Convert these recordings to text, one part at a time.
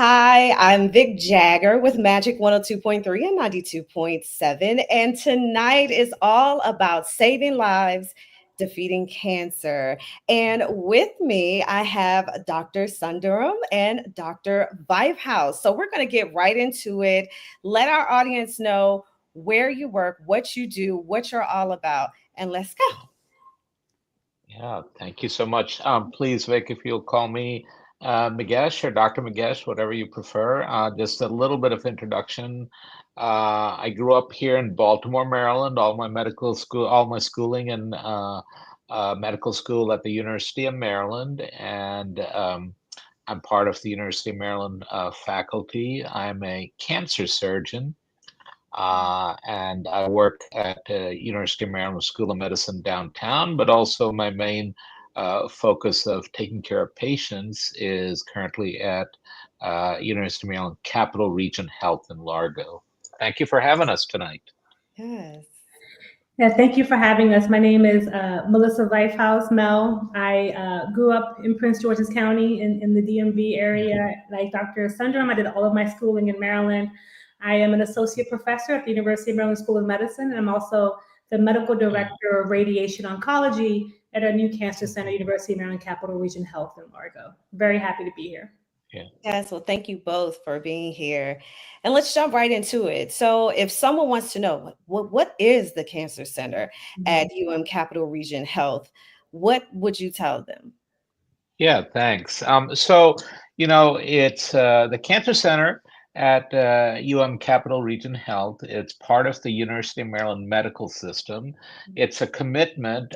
Hi, I'm Vic Jagger with Magic 102.3 and 92.7. And tonight is all about saving lives, defeating cancer. And with me, I have Dr. Sundaram and Dr. Vyfhuis. So we're going to get right into it. Let our audience know where you work, what you do, what you're all about, and let's go. Yeah, thank you so much. Please, Vic, if you'll call me Magesh or Dr. Magesh, whatever you prefer. Just a little bit of introduction. I grew up here in Baltimore, Maryland. All my schooling in medical school at the University of Maryland, and I'm part of the University of Maryland faculty. I'm a cancer surgeon. And I work at University of Maryland School of Medicine downtown, but also my main focus of taking care of patients is currently at University of Maryland Capital Region Health in Largo. Thank you for having us tonight. Yes. Yeah, thank you for having us. My name is Melissa Vyfhuis, Mel. I grew up in Prince George's County in the DMV area. Like Dr. Sundaram, I did all of my schooling in Maryland. I am an associate professor at the University of Maryland School of Medicine. And I'm also the medical director of radiation oncology at our new cancer center, University of Maryland Capital Region Health in Largo. Very happy to be here. Yeah. Yes, well, thank you both for being here. And let's jump right into it. So, if someone wants to know what is the Cancer Center at Capital Region Health, what would you tell them? Yeah, thanks. It's the Cancer Center at Capital Region Health. It's part of the University of Maryland medical system. It's a commitment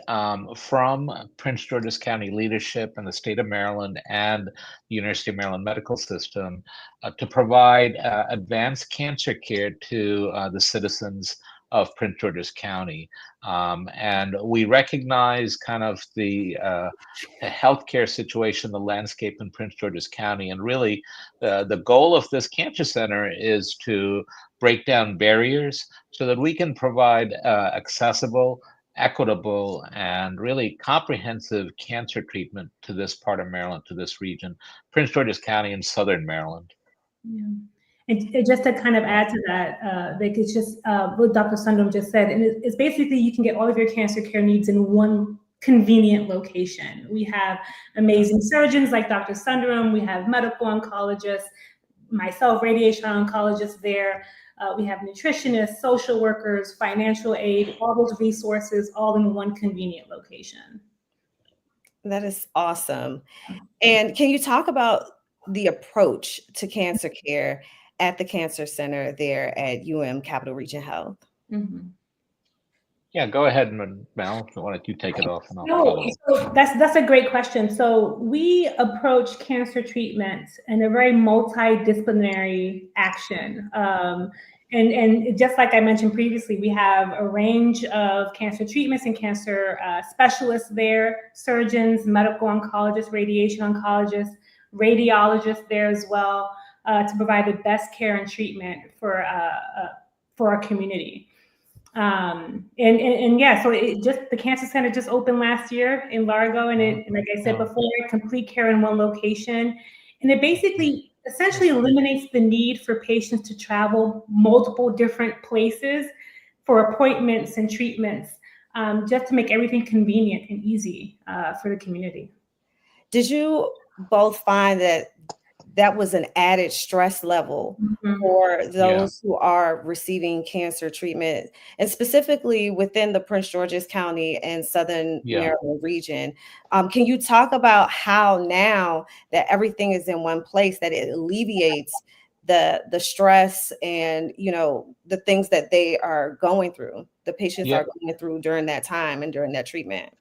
from Prince George's County leadership and the state of Maryland and the University of Maryland medical system to provide advanced cancer care to the citizens of Prince George's County. And we recognize kind of the healthcare situation, the landscape in Prince George's County. And really, the goal of this cancer center is to break down barriers so that we can provide accessible, equitable, and really comprehensive cancer treatment to this part of Maryland, to this region, Prince George's County and Southern Maryland. Yeah. And just to kind of add to that, like it's just what Dr. Sundaram just said, and it's basically you can get all of your cancer care needs in one convenient location. We have amazing surgeons like Dr. Sundaram. We have medical oncologists, myself, radiation oncologist there. We have nutritionists, social workers, financial aid, all those resources all in one convenient location. That is awesome. And can you talk about the approach to cancer care at the Cancer Center there at Capital Region Health? Mm-hmm. Yeah, go ahead, Mel. Why don't you take it off and I'll No, follow. so that's a great question. So we approach cancer treatment in a very multidisciplinary action. And just like I mentioned previously, we have a range of cancer treatments and cancer specialists there, surgeons, medical oncologists, radiation oncologists, radiologists there as well, to provide the best care and treatment for our community. And yeah, so the cancer center just opened last year in Largo, and like I said before, complete care in one location, and it basically essentially eliminates the need for patients to travel multiple different places for appointments and treatments, just to make everything convenient and easy for the community. Did you both find that was an added stress level for those who are receiving cancer treatment, and specifically within the Prince George's County and Southern Maryland region? Can you talk about how now that everything is in one place, that it alleviates the stress and the things that they are going through, the patients are going through during that time and during that treatment?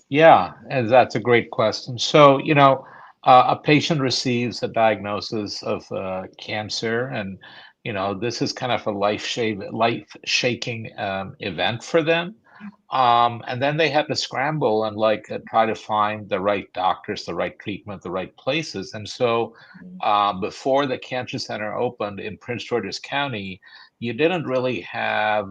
Yeah, and that's a great question. So, a patient receives a diagnosis of cancer, and this is kind of a life-shaking event for them. And then they have to scramble and try to find the right doctors, the right treatment, the right places. And so, before the cancer center opened in Prince George's County, you didn't really have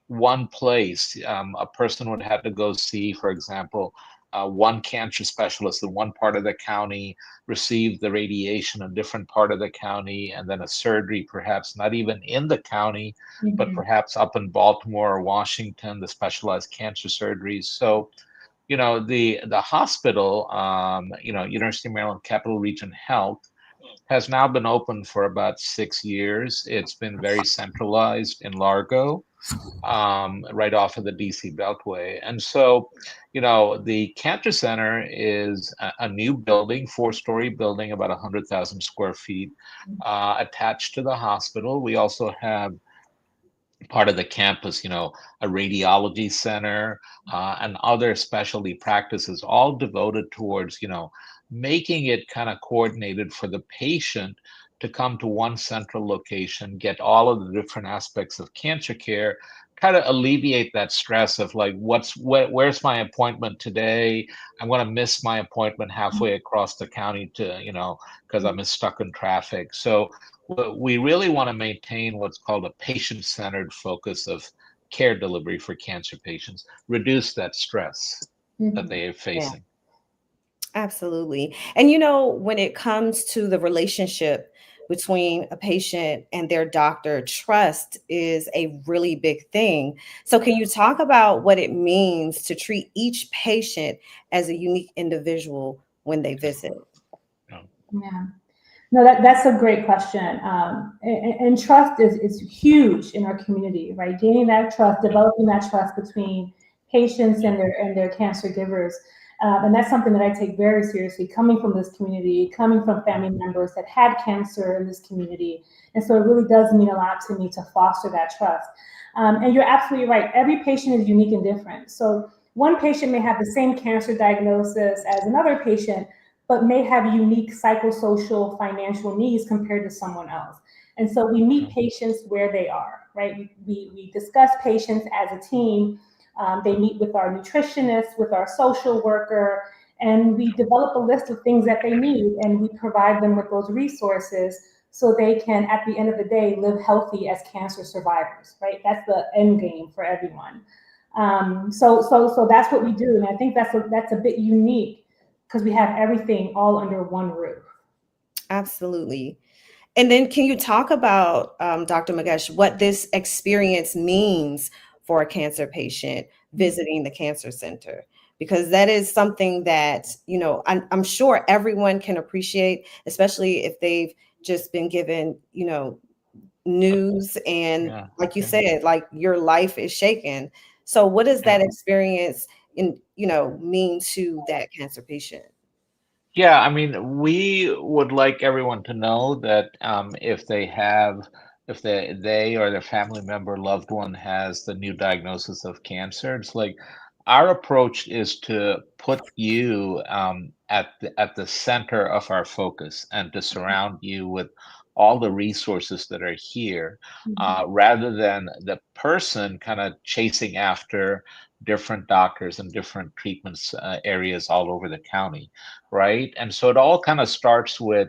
one place. A person would have to go see, for example, one cancer specialist in one part of the county received the radiation in a different part of the county, and then a surgery perhaps not even in the county, but perhaps up in Baltimore or Washington, the specialized cancer surgeries. So, the hospital, University of Maryland Capital Region Health, has now been open for about 6 years. It's been very centralized in Largo, right off of the DC Beltway. And so, the Cancer Center is a new building, 4-story building, about 100,000 square feet, attached to the hospital. We also have part of the campus, a radiology center, and other specialty practices, all devoted towards, making it kind of coordinated for the patient to come to one central location, get all of the different aspects of cancer care, kind of alleviate that stress of like, where's my appointment today? I'm going to miss my appointment halfway across the county because I'm stuck in traffic. So we really want to maintain what's called a patient-centered focus of care delivery for cancer patients, reduce that stress that they are facing. Yeah, absolutely. And when it comes to the relationship between a patient and their doctor, trust is a really big thing. So can you talk about what it means to treat each patient as a unique individual when they visit? Yeah. No, that's a great question. And trust is huge in our community, right? Gaining that trust, developing that trust between patients and their cancer givers. And that's something that I take very seriously, coming from this community, coming from family members that had cancer in this community. And so it really does mean a lot to me to foster that trust. And you're absolutely right. Every patient is unique and different. So one patient may have the same cancer diagnosis as another patient, but may have unique psychosocial, financial needs compared to someone else. And so we meet patients where they are, right? We discuss patients as a team. They meet with our nutritionist, with our social worker, and we develop a list of things that they need, and we provide them with those resources so they can, at the end of the day, live healthy as cancer survivors, right? That's the end game for everyone. So that's what we do, and I think that's a bit unique, because we have everything all under one roof. Absolutely. And then can you talk about, Dr. Magesh, what this experience means for a cancer patient visiting the cancer center? Because that is something that, I'm sure everyone can appreciate, especially if they've just been given, news and like you said, like your life is shaken. So what does that experience mean to that cancer patient? Yeah, I mean, we would like everyone to know that if they or their family member, loved one has the new diagnosis of cancer, it's like our approach is to put you at the center of our focus and to surround you with all the resources that are here, rather than the person kind of chasing after different doctors and different treatments areas all over the county, right? And so it all kind of starts with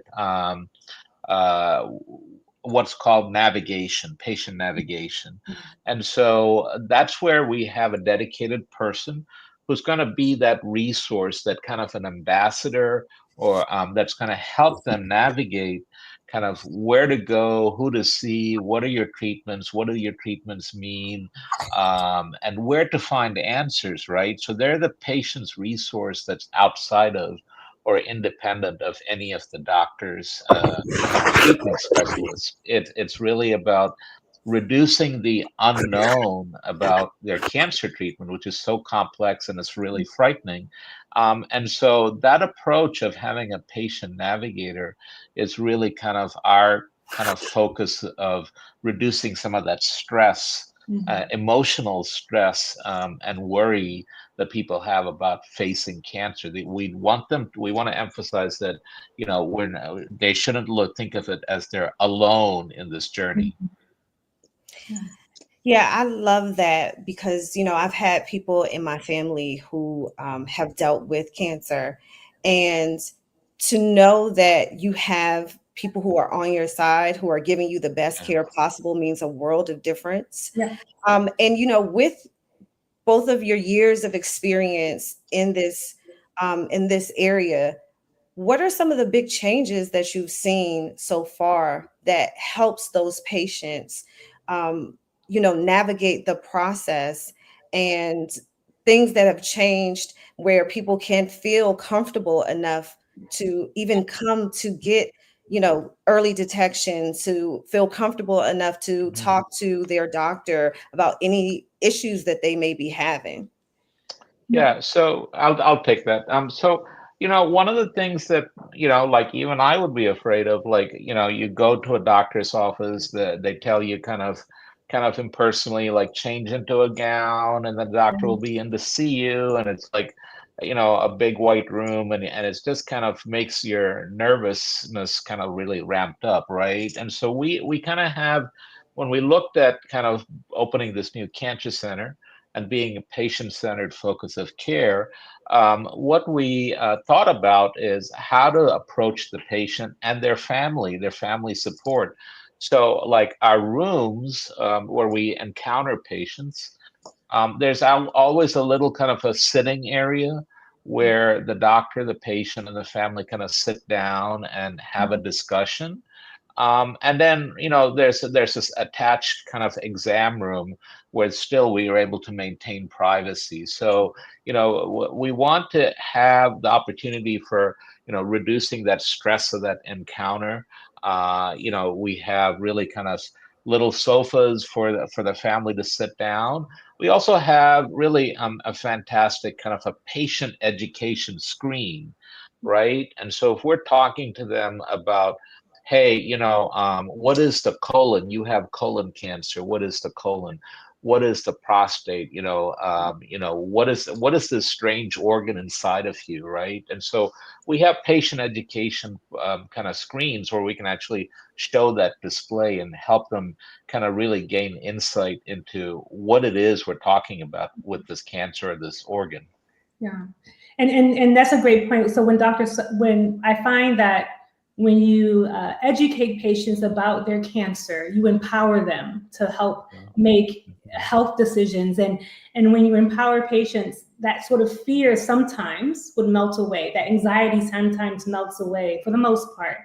what's called navigation, patient navigation. And so that's where we have a dedicated person who's going to be that resource, that kind of an ambassador, or that's going to help them navigate kind of where to go, who to see, what are your treatments, what do your treatments mean, and where to find answers, right? So they're the patient's resource that's outside of or independent of any of the doctors or treatment specialists. It's really about reducing the unknown about their cancer treatment, which is so complex and it's really frightening. And so that approach of having a patient navigator is really kind of our kind of focus of reducing some of that stress, emotional stress, and worry that people have about facing cancer. We want to emphasize that, they shouldn't think of it as they're alone in this journey. Yeah, I love that because, I've had people in my family who have dealt with cancer, and to know that you have people who are on your side, who are giving you the best care possible, means a world of difference. Yeah. And, with both of your years of experience in this in this area, what are some of the big changes that you've seen so far that helps those patients, navigate the process, and things that have changed where people can feel comfortable enough to even come to get, early detection, to feel comfortable enough to talk to their doctor about any issues that they may be having? Yeah, so I'll take that. So one of the things that like even I would be afraid of, like you go to a doctor's office, they tell you kind of impersonally, like change into a gown, and the doctor will be in to see you, and it's like a big white room, and it's just kind of makes your nervousness kind of really ramped up, right? And so we kind of have, when we looked at kind of opening this new cancer center and being a patient-centered focus of care, what we thought about is how to approach the patient and their family support. So, like our rooms where we encounter patients, there's always a little kind of a sitting area where the doctor, the patient, and the family kind of sit down and have a discussion. And then, there's this attached kind of exam room where still we are able to maintain privacy. So, we want to have the opportunity for, reducing that stress of that encounter. We have really kind of little sofas for the family to sit down. We also have really a fantastic kind of a patient education screen, right? And so if we're talking to them about, hey, what is the colon? You have colon cancer. What is the colon? What is the prostate? What is this strange organ inside of you, right? And so we have patient education kind of screens where we can actually show that display and help them kind of really gain insight into what it is we're talking about with this cancer or this organ. Yeah, and that's a great point. So when I find that when you educate patients about their cancer, you empower them to help make health decisions. And when you empower patients, that sort of fear sometimes would melt away. That anxiety sometimes melts away for the most part.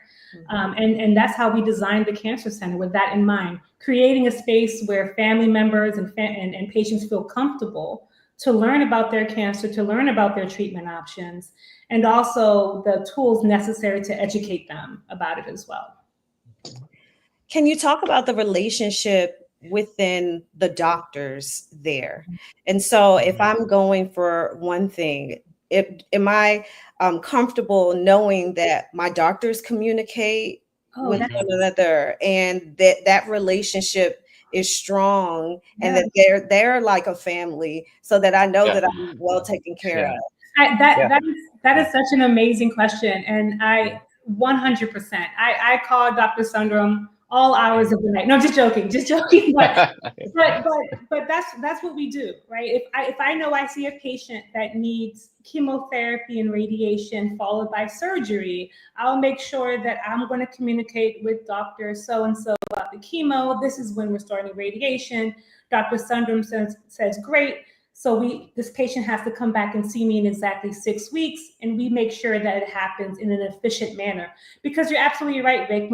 And that's how we designed the Cancer Center, with that in mind, creating a space where family members and patients feel comfortable to learn about their cancer, to learn about their treatment options, and also the tools necessary to educate them about it as well. Can you talk about the relationship within the doctors there? And so if I'm going for one thing, am I comfortable knowing that my doctors communicate with one another, and that relationship is strong, and that they're like a family, so that I know that I'm well taken care of? That is such an amazing question, and I 100%. I call Dr. Sundaram all hours of the night. No, just joking. But that's what we do, right? If I know I see a patient that needs chemotherapy and radiation followed by surgery, I'll make sure that I'm going to communicate with Dr. So-and-so about the chemo. This is when we're starting radiation. Dr. Sundaram says great. So this patient has to come back and see me in exactly 6 weeks, and we make sure that it happens in an efficient manner. Because you're absolutely right, Vic.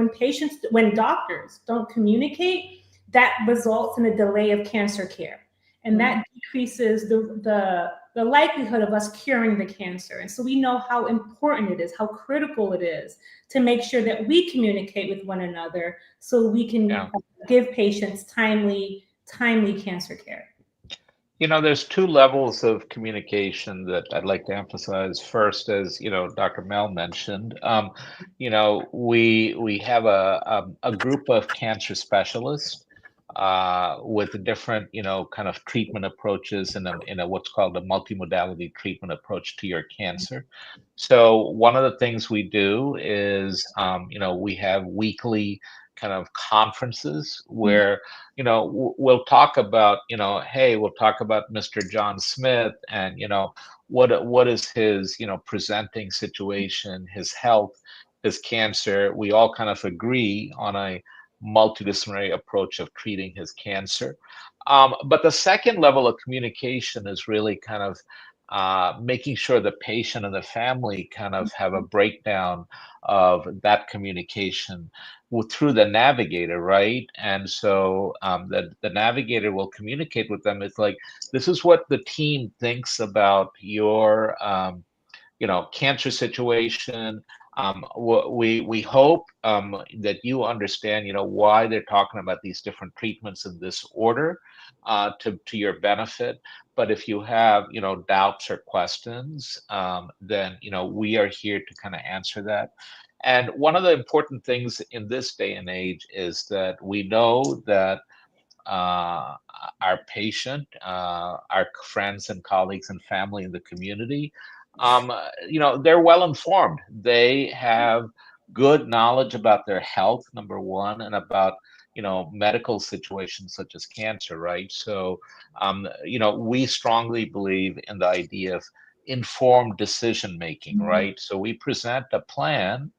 When doctors don't communicate, that results in a delay of cancer care, and that decreases the likelihood of us curing the cancer. And so we know how important it is, how critical it is to make sure that we communicate with one another, so we can give patients timely cancer care. There's two levels of communication that I'd like to emphasize. First, as Dr. Mel mentioned, we have a group of cancer specialists with different, kind of treatment approaches in a what's called a multimodality treatment approach to your cancer. So one of the things we do is, we have weekly kind of conferences where we'll talk about hey, we'll talk about Mr. John Smith, and what is his presenting situation, his health, his cancer. We all kind of agree on a multidisciplinary approach of treating his cancer. But the second level of communication is really kind of making sure the patient and the family kind of have a breakdown of that communication through the navigator, right? And so the navigator will communicate with them. It's like, this is what the team thinks about your cancer situation. We hope that you understand, why they're talking about these different treatments in this order, to your benefit. But if you have, doubts or questions, then, we are here to kind of answer that. And one of the important things in this day and age is that we know that our patient, our friends and colleagues and family in the community, they're well informed. They have good knowledge about their health, number one, and about medical situations such as cancer, right? So, we strongly believe in the idea of informed decision making, right? So we present a plan,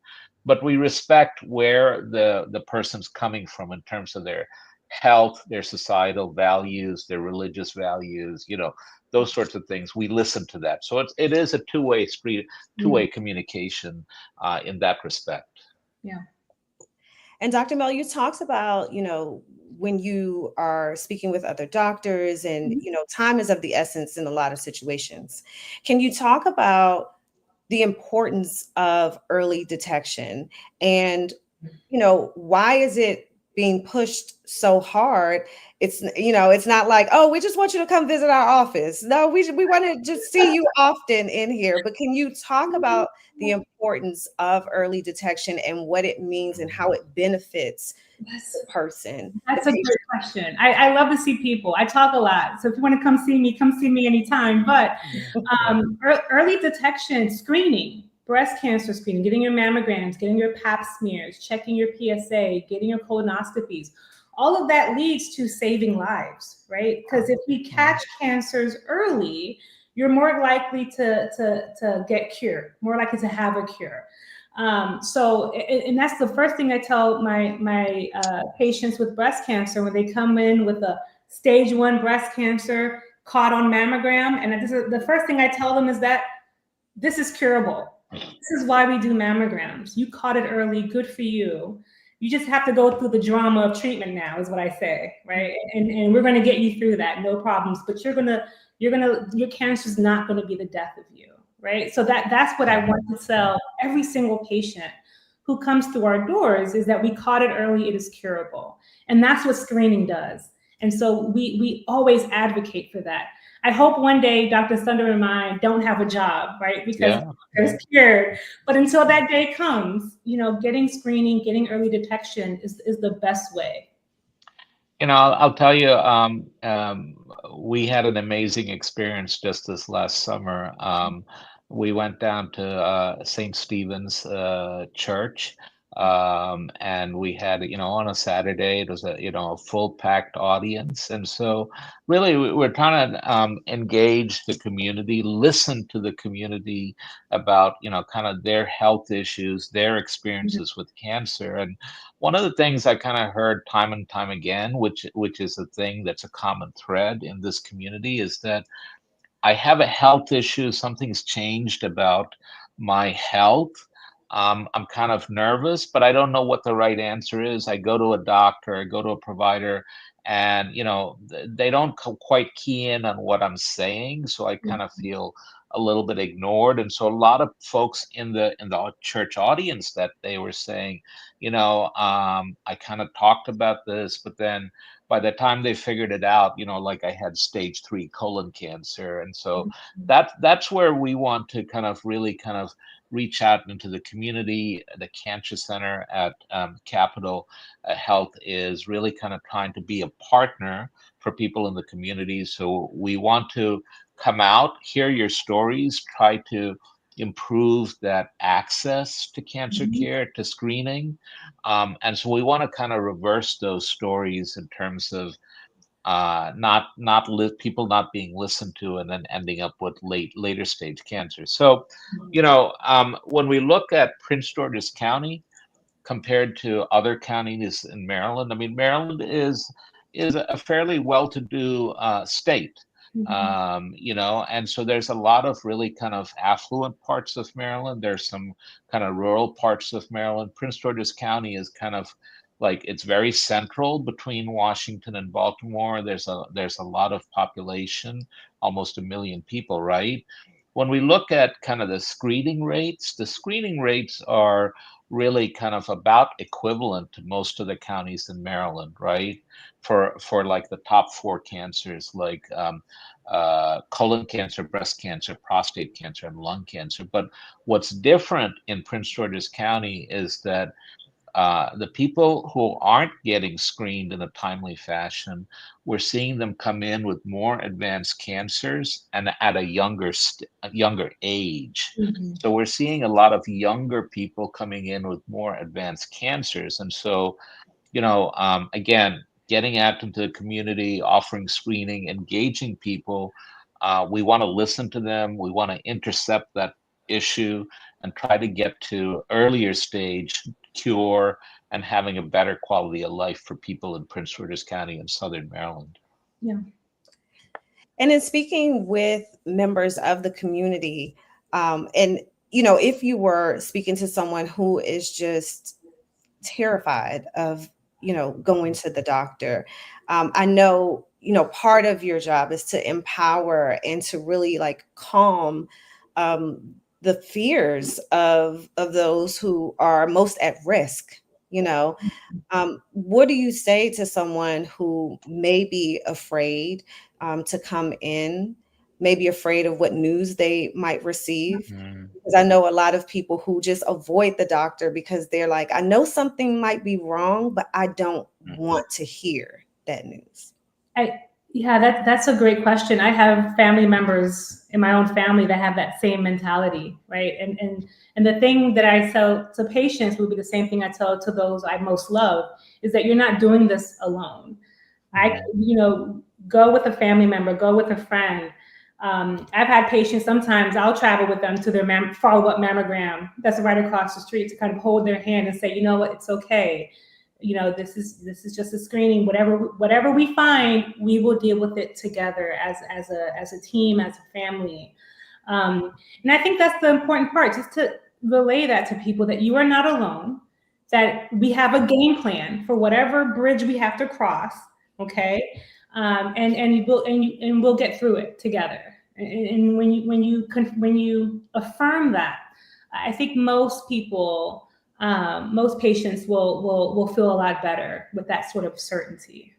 but we respect where the person's coming from in terms of their health, their societal values, their religious values, those sorts of things. We listen to that. So it is a two-way street, two-way communication in that respect. Yeah. And Dr. Mel, you talked about, when you are speaking with other doctors and, time is of the essence in a lot of situations. Can you talk about the importance of early detection and, why is it being pushed so hard? It's not like, oh, we just want you to come visit our office. No, we want to just see you often in here. But can you talk about the importance of early detection and what it means and how it benefits the person? That's a great question. I love to see people. I talk a lot. So if you want to come see me anytime. But early detection, screening, breast cancer screening, getting your mammograms, getting your pap smears, checking your PSA, getting your colonoscopies, all of that leads to saving lives, right? Because if we catch cancers early, you're more likely to get cured, more likely to have a cure. And that's the first thing I tell my patients with breast cancer when they come in with a stage 1 breast cancer caught on mammogram. And the first thing I tell them is that this is curable. This is why we do mammograms. You caught it early, good for you. You just have to go through the drama of treatment now, is what I say, right? And we're going to get you through that, no problems. But your cancer is not going to be the death of you, right? So that's what I want to tell every single patient who comes through our doors, is that we caught it early, it is curable. And that's what screening does. And so we always advocate for that. I hope one day Dr. Sundaram and I don't have a job, right? Because they're cured. But until that day comes, getting screening, getting early detection is the best way. I'll tell you, we had an amazing experience just this last summer. We went down to St. Stephen's Church, and we had, on a Saturday, it was a full packed audience. And so really we're trying to engage the community, listen to the community about, kind of their health issues, their experiences with cancer. And one of the things I kind of heard time and time again, which is a thing that's a common thread in this community, is that I have a health issue. Something's changed about my health. I'm kind of nervous, but I don't know what the right answer is. I go to a doctor, I go to a provider, and they don't quite key in on what I'm saying. So I kind of feel a little bit ignored. And so a lot of folks in the church audience, that they were saying, I kind of talked about this, but then by the time they figured it out, like I had stage 3 colon cancer. And so that's where we want to kind of really kind of reach out into the community. The Cancer Center at Capital Health is really kind of trying to be a partner for people in the community. So we want to come out, hear your stories, try to improve that access to cancer care, to screening. And so we want to kind of reverse those stories in terms of people not being listened to and then ending up with later stage cancer. So, when we look at Prince George's County compared to other counties in Maryland, I mean, Maryland is a fairly well-to-do state. And so there's a lot of really kind of affluent parts of Maryland. There's some kind of rural parts of Maryland. Prince George's County is kind of like, it's very central between Washington and Baltimore. There's a lot of population, almost 1 million people, right? When we look at kind of the screening rates are really kind of about equivalent to most of the counties in Maryland, right? For like the top 4 cancers, like colon cancer, breast cancer, prostate cancer, and lung cancer. But what's different in Prince George's County is that the people who aren't getting screened in a timely fashion, we're seeing them come in with more advanced cancers and at a younger age. So we're seeing a lot of younger people coming in with more advanced cancers. And so, again, getting out into the community, offering screening, engaging people. We want to listen to them. We want to intercept that issue and try to get to earlier stage cure and having a better quality of life for people in Prince George's County and Southern Maryland. Yeah. And in speaking with members of the community, and if you were speaking to someone who is just terrified of going to the doctor, I know part of your job is to empower and to really like calm the fears of those who are most at risk. What do you say to someone who may be afraid to come in, maybe afraid of what news they might receive? Because I know a lot of people who just avoid the doctor because they're like, I know something might be wrong, but I don't want to hear that news. Yeah, that's a great question. I have family members in my own family that have that same mentality, right? And the thing that I tell to patients would be the same thing I tell to those I most love, is that you're not doing this alone. Go with a family member, go with a friend. I've had patients, sometimes I'll travel with them to their follow-up mammogram that's right across the street, to kind of hold their hand and say, you know what, it's okay. This is just a screening. Whatever we find, we will deal with it together as a team, as a family. And I think that's the important part, just to relay that to people, that you are not alone, that we have a game plan for whatever bridge we have to cross. Okay. And we'll get through it together. And when you affirm that, I think most patients will feel a lot better with that sort of certainty.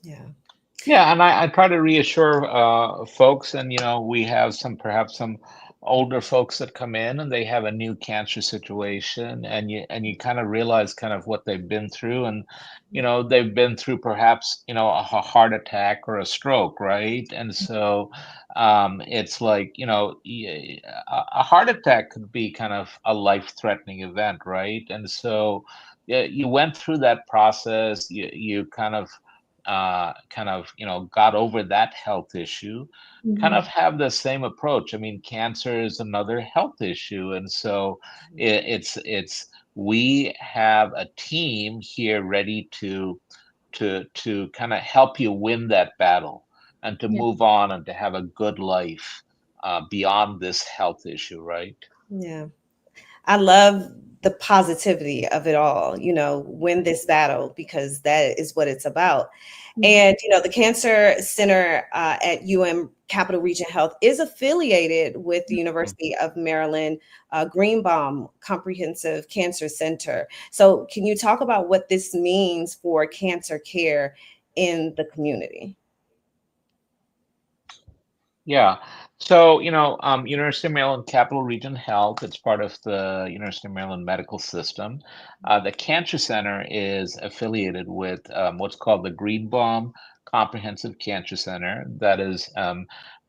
Yeah, and I try to reassure folks, and we have perhaps some older folks that come in and they have a new cancer situation, and you kind of realize kind of what they've been through, and they've been through perhaps a heart attack or a stroke, right? And so it's like a heart attack could be kind of a life-threatening event, right? And so you went through that process, you kind of got over that health issue. Kind of have the same approach. I mean, cancer is another health issue, and so it's we have a team here ready to kind of help you win that battle and to move on and to have a good life beyond this health issue, right? Yeah. I love the positivity of it all, win this battle, because that is what it's about. And, the Cancer Center at Capital Region Health is affiliated with the University of Maryland Greenbaum Comprehensive Cancer Center. So can you talk about what this means for cancer care in the community? Yeah. So, University of Maryland Capital Region Health, it's part of the University of Maryland Medical System. The Cancer Center is affiliated with what's called the Greenbaum Comprehensive Cancer Center, that is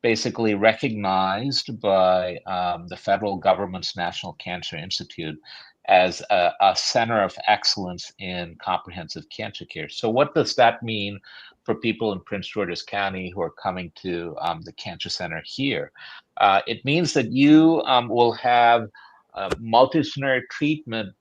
basically recognized by the federal government's National Cancer Institute as a center of excellence in comprehensive cancer care. So what does that mean for people in Prince George's County who are coming to the Cancer Center here? It means that you will have a multidisciplinary treatment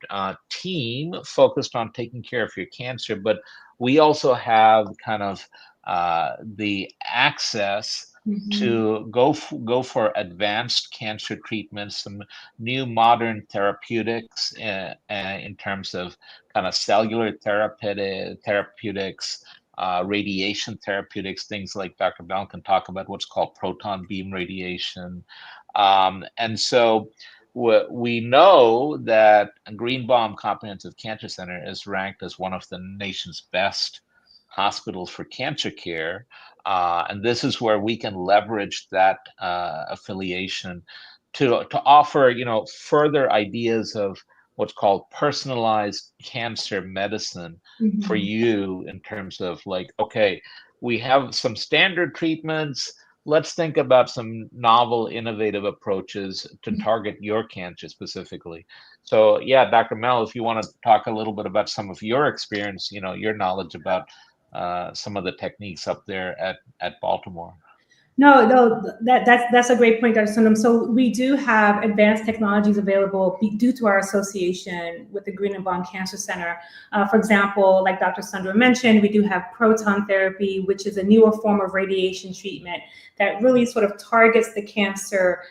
team focused on taking care of your cancer, but we also have kind of the access to go for advanced cancer treatments, some new modern therapeutics in terms of kind of cellular therapeutics, radiation therapeutics, things like Dr. Bell can talk about what's called proton beam radiation. And so we know that Greenbaum Comprehensive Cancer Center is ranked as one of the nation's best hospitals for cancer care. And this is where we can leverage that affiliation to offer, further ideas of what's called personalized cancer medicine for you in terms of like, okay, we have some standard treatments. Let's think about some novel, innovative approaches to target your cancer specifically. So yeah, Dr. Mel, if you want to talk a little bit about some of your experience, your knowledge about some of the techniques up there at Baltimore. No, that's a great point, Dr. Sundaram. So we do have advanced technologies available due to our association with the Greenbaum Cancer Center. For example, like Dr. Sundaram mentioned, we do have proton therapy, which is a newer form of radiation treatment that really sort of targets the cancer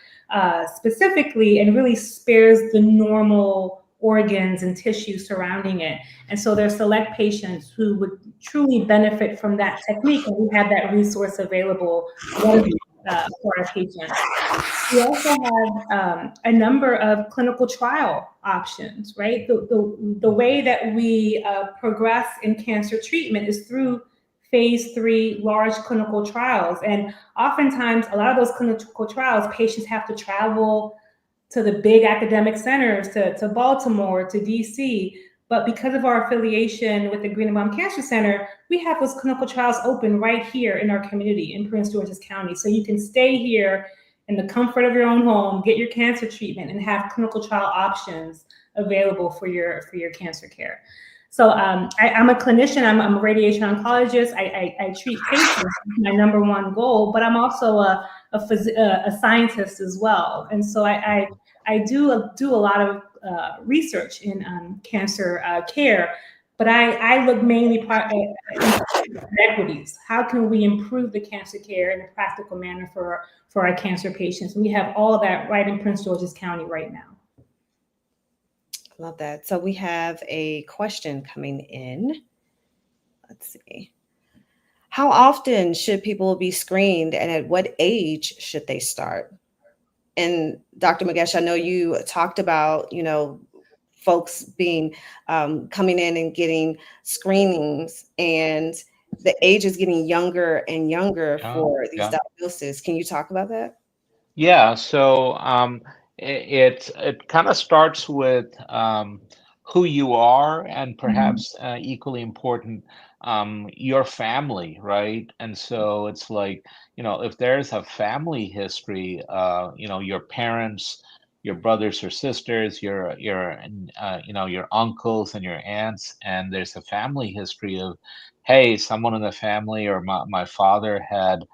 specifically and really spares the normal organs and tissue surrounding it. And so there's select patients who would truly benefit from that technique, and we have that resource available for our patients. We also have a number of clinical trial options, right? The way that we progress in cancer treatment is through phase 3 large clinical trials. And oftentimes, a lot of those clinical trials, patients have to travel to the big academic centers, to Baltimore, to DC. But because of our affiliation with the Greenbaum Cancer Center, we have those clinical trials open right here in our community in Prince George's County. So you can stay here in the comfort of your own home, get your cancer treatment, and have clinical trial options available for your cancer care. So I'm a clinician, I'm a radiation oncologist. I treat patients, my number one goal, but I'm also a scientist as well. And so I do a lot of research in cancer care, but I look mainly at equities. How can we improve the cancer care in a practical manner for our cancer patients? And we have all of that right in Prince George's County right now. Love that. So we have a question coming in. Let's see. How often should people be screened, and at what age should they start? And Dr. Magesh, I know you talked about, folks being coming in and getting screenings, and the age is getting younger and younger for these diagnoses. Can you talk about that? Yeah. So it kind of starts with who you are, and perhaps equally important, your family, right? And so it's like, if there's a family history, your parents, your brothers or sisters, your uncles and your aunts, and there's a family history of, hey, someone in the family, or my father had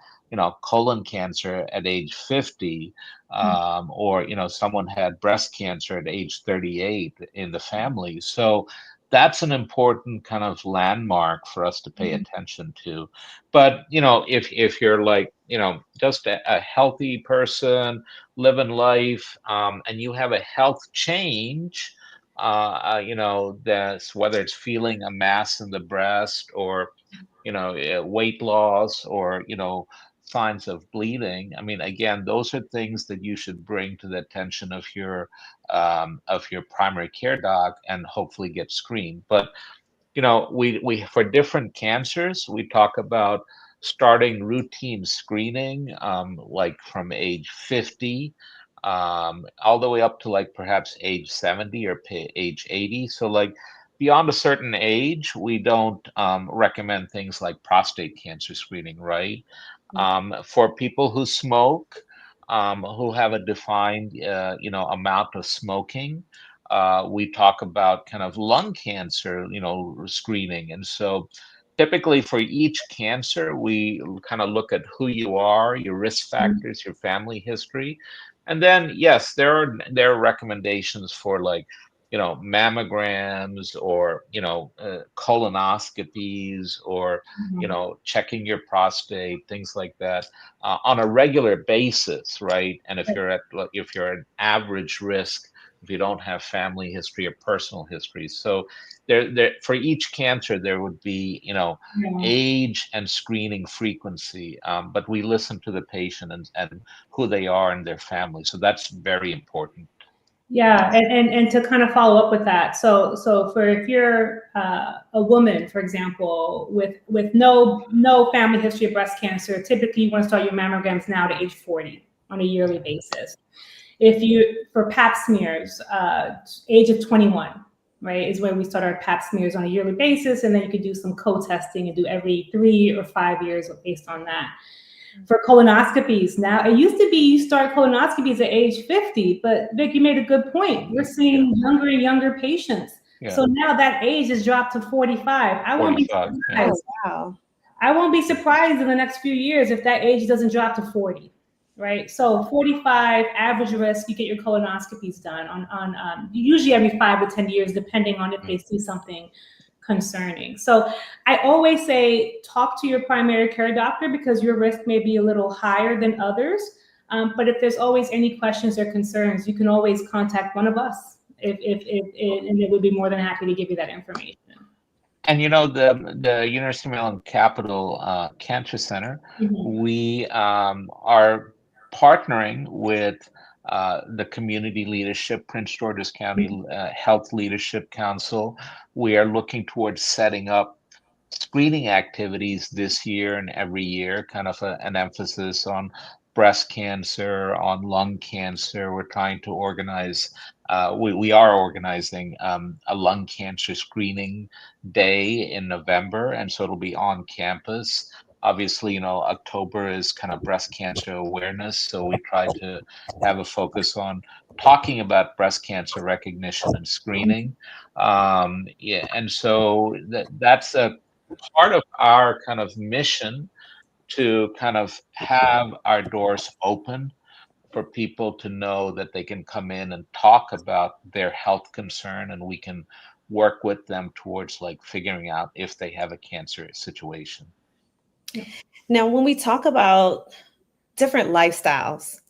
colon cancer at age 50, or someone had breast cancer at age 38 in the family. So that's an important kind of landmark for us to pay attention to. But if you're like just a healthy person living life, and you have a health change, that's whether it's feeling a mass in the breast, or weight loss, or signs of bleeding. I mean, again, those are things that you should bring to the attention of your primary care doc, and hopefully get screened. But we for different cancers, we talk about starting routine screening, like from age 50, all the way up to like perhaps age 70 or age 80. So like beyond a certain age, we don't recommend things like prostate cancer screening, right? For people who smoke, who have a defined, amount of smoking, we talk about kind of lung cancer, screening. And so typically for each cancer, we kind of look at who you are, your risk factors, your family history. And then, yes, there are recommendations for like mammograms or, colonoscopies or, checking your prostate, things like that, on a regular basis, right? And if you're an average risk, if you don't have family history or personal history. So there for each cancer, there would be, age and screening frequency, but we listen to the patient and who they are and their family. So that's very important. Yeah, and to kind of follow up with that, so for if you're a woman, for example, with no family history of breast cancer, typically you want to start your mammograms now to age 40 on a yearly basis. If you for Pap smears, age of 21, right, is where we start our Pap smears on a yearly basis, and then you could do some co-testing and do every 3 or 5 years based on that. For colonoscopies, now it used to be you start colonoscopies at age 50, but Vic, you made a good point. We're seeing younger and younger patients. Yeah. So now that age is dropped to 45. I won't be surprised. Yeah. Oh, wow. I won't be surprised in the next few years if that age doesn't drop to 40, right? So 45, average risk, you get your colonoscopies done on usually every 5 to 10 years, depending on if they see something concerning. So I always say, talk to your primary care doctor because your risk may be a little higher than others. But if there's always any questions or concerns, you can always contact one of us and they would be more than happy to give you that information. And the University of Maryland Capital Cancer Center, we are partnering with the Community Leadership, Prince George's County Health Leadership Council. We are looking towards setting up screening activities this year and every year, kind of an emphasis on breast cancer, on lung cancer. We're trying to organize, we are organizing a lung cancer screening day in November, and so it'll be on campus. Obviously, October is kind of breast cancer awareness, so we try to have a focus on talking about breast cancer recognition and screening. And so that's a part of our kind of mission to kind of have our doors open for people to know that they can come in and talk about their health concern, and we can work with them towards figuring out if they have a cancer situation. Now, when we talk about different lifestyles,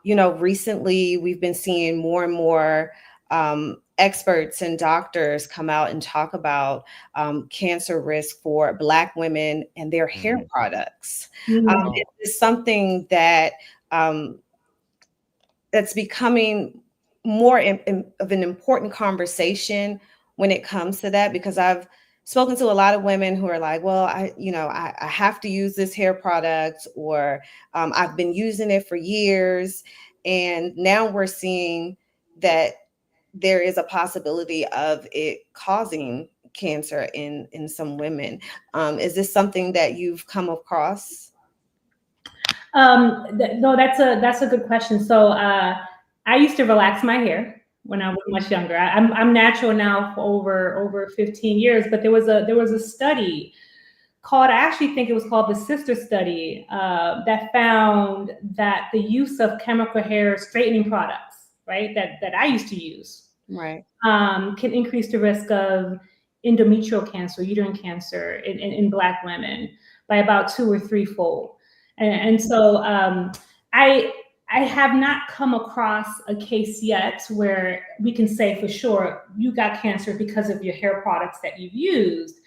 recently we've been seeing more and more experts and doctors come out and talk about cancer risk for Black women and their hair products. It is something that that's becoming more of an important conversation when it comes to that, because I've spoken to a lot of women who are like, well, I have to use this hair product, or I've been using it for years. And now we're seeing that there is a possibility of it causing cancer in some women. Is this something that you've come across? No, that's a good question. So I used to relax my hair when I was much younger. I'm natural now for over 15 years, but there was a study called, I actually think it was called the Sister Study, that found that the use of chemical hair straightening products, right, that I used to use, right, can increase the risk of endometrial cancer, uterine cancer in Black women by about 2 or 3-fold. And so I have not come across a case yet where we can say for sure you got cancer because of your hair products that you've used.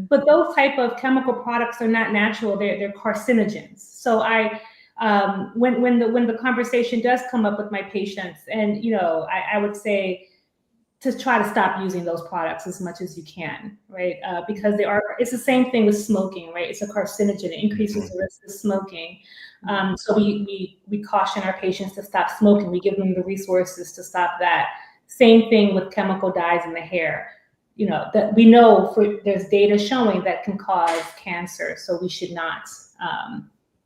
But those type of chemical products are not natural; they're carcinogens. So when the conversation does come up with my patients, and I would say to try to stop using those products as much as you can, right? Because it's the same thing with smoking, right? It's a carcinogen; it increases the risk of smoking. So we caution our patients to stop smoking. We give them the resources to stop that. Same thing with chemical dyes in the hair. That we know there's data showing that can cause cancer. So we should not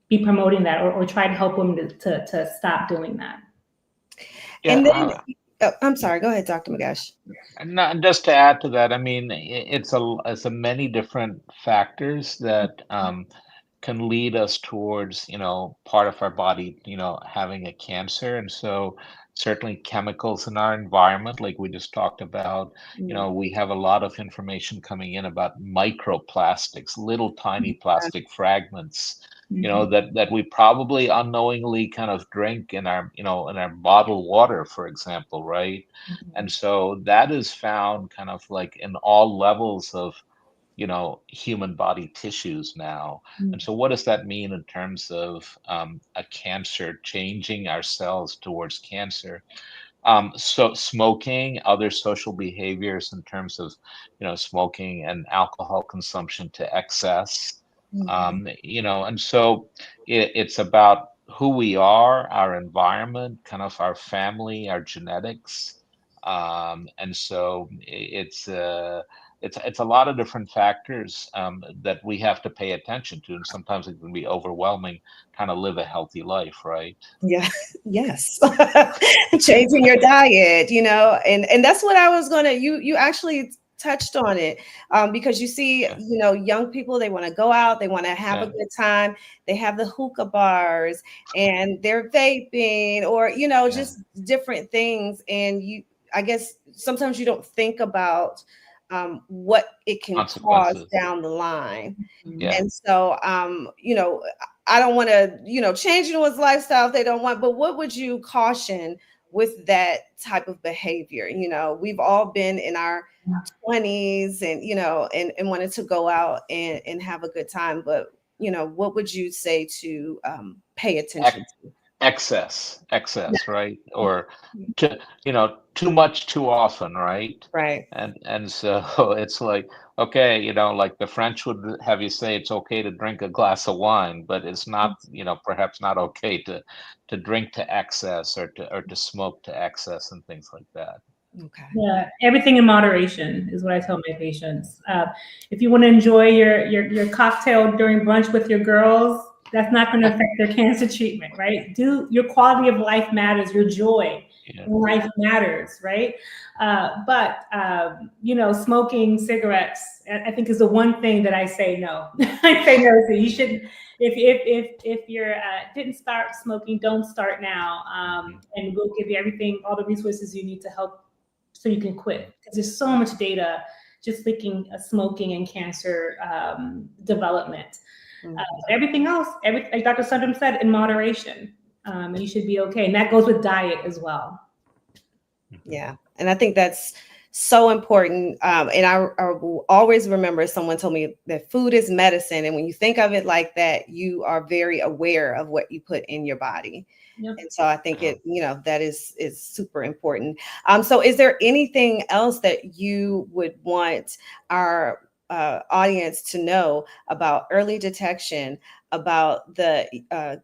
be promoting that or try to help women to stop doing that. Yeah, and then, I'm sorry, go ahead, Dr. Magesh. And just to add to that, I mean, it's a many different factors that can lead us towards, part of our body, having a cancer. And so certainly chemicals in our environment, like we just talked about, we have a lot of information coming in about microplastics, little tiny plastic fragments, that we probably unknowingly kind of drink in our, in our bottled water, for example, right? And so that is found kind of like in all levels of, human body tissues now. And so what does that mean in terms of a cancer, changing our cells towards cancer? So smoking, other social behaviors in terms of, smoking and alcohol consumption to excess, and so it's about who we are, our environment, kind of our family, our genetics, and so it's a lot of different factors that we have to pay attention to, and sometimes it can be overwhelming. Kind of live a healthy life, right? Yeah. Yes. Changing your diet, and that's what I was gonna. You actually touched on it, because you see, young people, they want to go out, they want to have a good time, they have the hookah bars, and they're vaping, or just different things, and I guess sometimes you don't think about what it can cause down the line. And so, I don't want to, change anyone's lifestyle if they don't want, but what would you caution with that type of behavior? We've all been in our 20s and, and wanted to go out and have a good time, but, what would you say to pay attention to? Excess, right? Or too much too often, right? Right. And so it's like, okay, like the French would have you say it's okay to drink a glass of wine, but it's not, perhaps not okay to drink to excess, or to smoke to excess and things like that. Okay. Yeah, everything in moderation is what I tell my patients. If you want to enjoy your cocktail during brunch with your girls, that's not going to affect their cancer treatment, right? Your quality of life matters, your joy in life matters, right? But smoking cigarettes, I think, is the one thing that I say no. I say no to. You shouldn't. If you're didn't start smoking, don't start now, and we'll give you all the resources you need to help so you can quit. Because there's so much data just linking smoking and cancer development. Everything else, like Dr. Sundaram said, in moderation, and you should be okay. And that goes with diet as well. Yeah, and I think that's so important. And I will always remember someone told me that food is medicine, and when you think of it like that, you are very aware of what you put in your body. Yep. And so I think that is super important. So is there anything else that you would want our audience to know about early detection, about the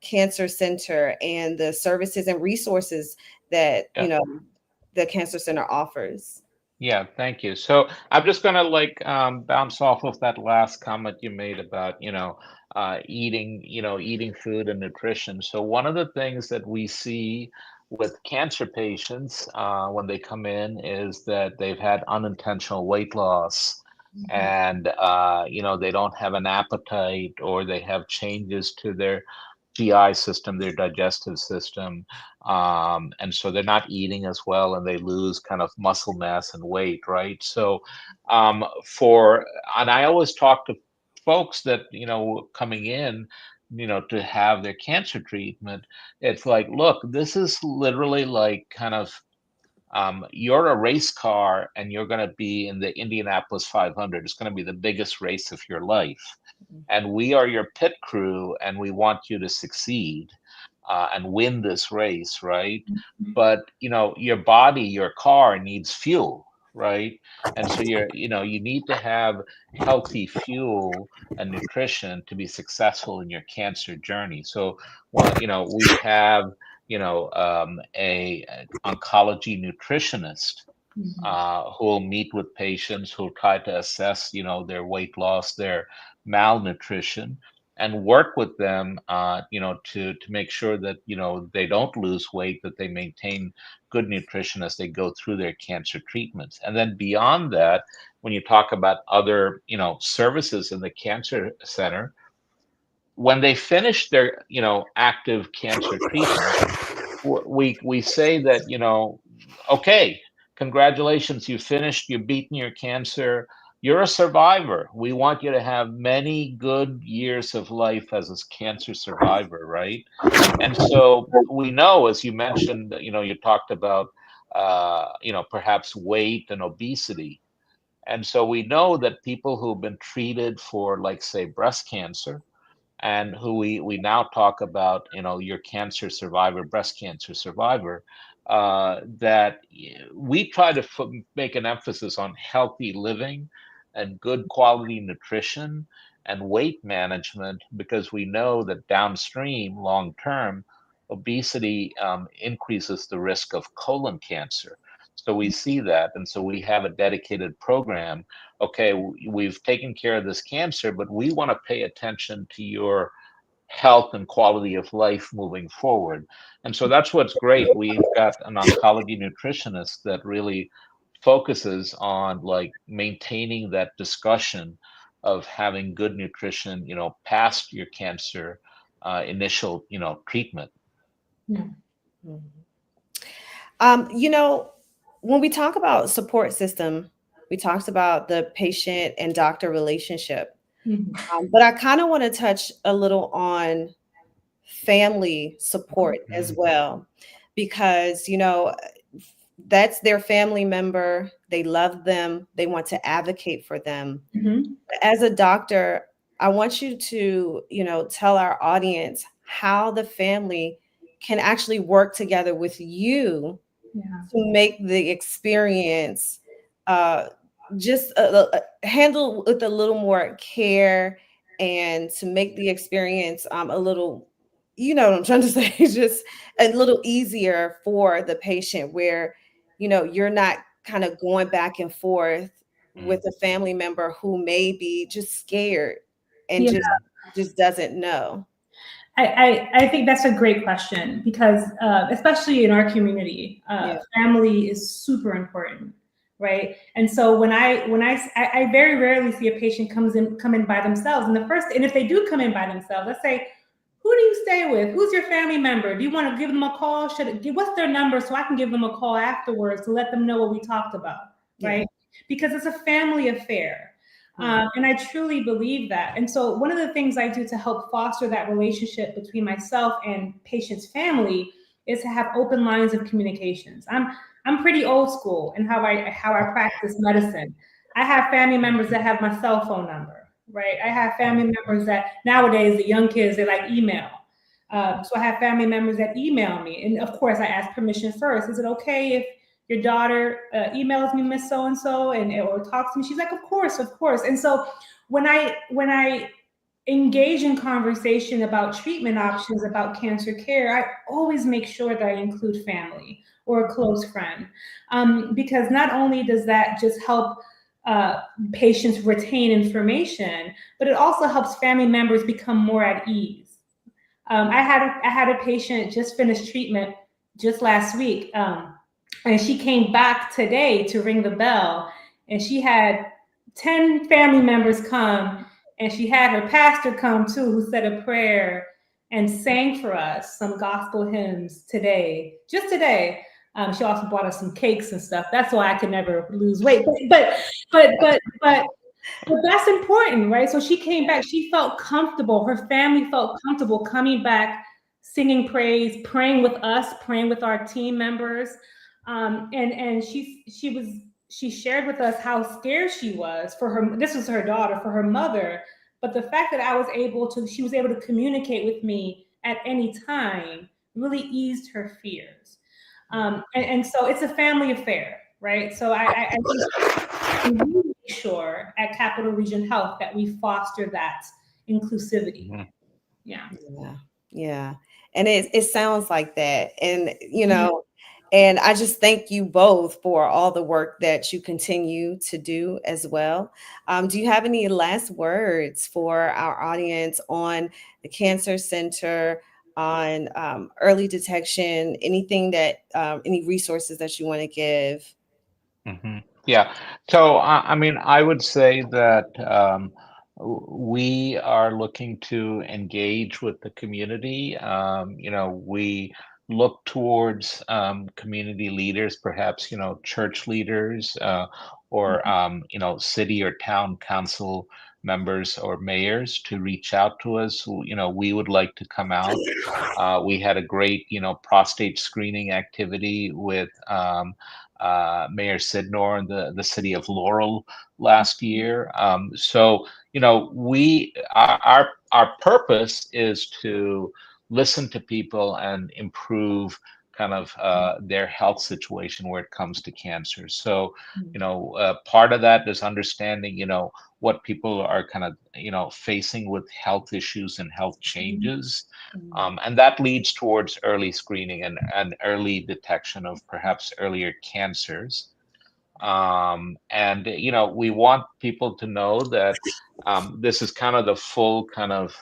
Cancer Center and the services and resources that the Cancer Center offers? Yeah, thank you. So I'm just gonna bounce off of that last comment you made about eating food and nutrition. So one of the things that we see with cancer patients when they come in is that they've had unintentional weight loss, and they don't have an appetite, or they have changes to their GI system, their digestive system, and so they're not eating as well, and they lose kind of muscle mass and weight, right? So, and I always talk to folks that coming in, to have their cancer treatment. It's like, look, this is literally like kind of you're a race car, and you're going to be in the Indianapolis 500. It's going to be the biggest race of your life. And we are your pit crew, and we want you to succeed and win this race, right? But your body, your car needs fuel, right? And so you need to have healthy fuel and nutrition to be successful in your cancer journey. So, we have a oncology nutritionist who will meet with patients, who will try to assess, their weight loss, their malnutrition, and work with them, to make sure that they don't lose weight, that they maintain good nutrition as they go through their cancer treatments. And then beyond that, when you talk about other, services in the cancer center, when they finish their, active cancer treatment, we say that, okay, congratulations, you finished, you've beaten your cancer, you're a survivor. We want you to have many good years of life as a cancer survivor, right? And so we know, as you mentioned, you talked about, perhaps weight and obesity. And so we know that people who've been treated for, like, say, breast cancer, and who we now talk about, your cancer survivor, breast cancer survivor, that we try to make an emphasis on healthy living and good quality nutrition and weight management, because we know that downstream, long term, obesity increases the risk of colon cancer. So we see that, and so we have a dedicated program. Okay, we've taken care of this cancer, but we want to pay attention to your health and quality of life moving forward. And so that's what's great. We've got an oncology nutritionist that really focuses on, like, maintaining that discussion of having good nutrition, past your cancer initial, treatment. Yeah. When we talk about support system, we talked about the patient and doctor relationship. But I kind of want to touch a little on family support as well, because, that's their family member. They love them. They want to advocate for them. As a doctor, I want you to, tell our audience how the family can actually work together with you to make the experience just handle with a little more care, and to make the experience a little, what I'm trying to say, just a little easier for the patient, where, you're not kind of going back and forth with a family member who may be just scared and just doesn't know. I think that's a great question, because especially in our community, family is super important, right? And so when I very rarely see a patient come in by themselves, and if they do come in by themselves, let's say, who do you stay with? Who's your family member? Do you want to give them a call? What's their number, so I can give them a call afterwards to let them know what we talked about, right? Because it's a family affair. And I truly believe that. And so one of the things I do to help foster that relationship between myself and patient's family is to have open lines of communications. I'm pretty old school in how I practice medicine. I have family members that have my cell phone number, right? I have family members that nowadays, the young kids, they like email. So I have family members that email me. And of course, I ask permission first. Is it okay if your daughter emails me, Miss So-and-so, or talks to me? She's like, of course. And so when I engage in conversation about treatment options, about cancer care, I always make sure that I include family or a close friend, because not only does that just help patients retain information, but it also helps family members become more at ease. I had a patient just finish treatment just last week. And she came back today to ring the bell, and she had 10 family members come, and she had her pastor come too, who said a prayer and sang for us some gospel hymns just today. She also bought us some cakes and stuff. That's why I could never lose weight. But that's important, right? So she came back, she felt comfortable. Her family felt comfortable coming back, singing praise, praying with us, praying with our team members. And she shared with us how scared she was for her. This was her daughter, for her mother. But the fact that she was able to communicate with me at any time really eased her fears. And so it's a family affair, right? So I think we make sure at Capital Region Health that we foster that inclusivity. Yeah. And it sounds like that. And, and I just thank you both for all the work that you continue to do as well. Do you have any last words for our audience on the Cancer Center, on early detection, anything that, any resources that you want to give? Yeah. So, I mean, I would say that we are looking to engage with the community. We look towards community leaders, perhaps, church leaders, or, city or town council members or mayors to reach out to us. We would like to come out. We had a great, prostate screening activity with Mayor Sidnor in the city of Laurel last year. So, our purpose is to listen to people and improve kind of their health situation where it comes to cancer. So, part of that is understanding, what people are kind of, facing with health issues and health changes. And that leads towards early screening and early detection of perhaps earlier cancers. And we want people to know that this is kind of the full kind of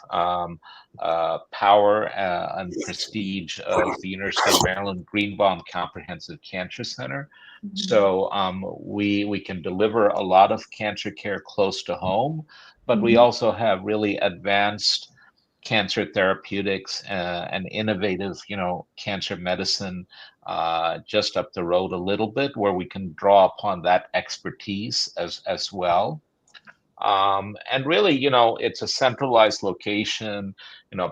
power and prestige of the University of Maryland Greenbaum Comprehensive Cancer Center. So we can deliver a lot of cancer care close to home, but we also have really advanced cancer therapeutics and innovative, cancer medicine just up the road a little bit, where we can draw upon that expertise as well. And really, it's a centralized location.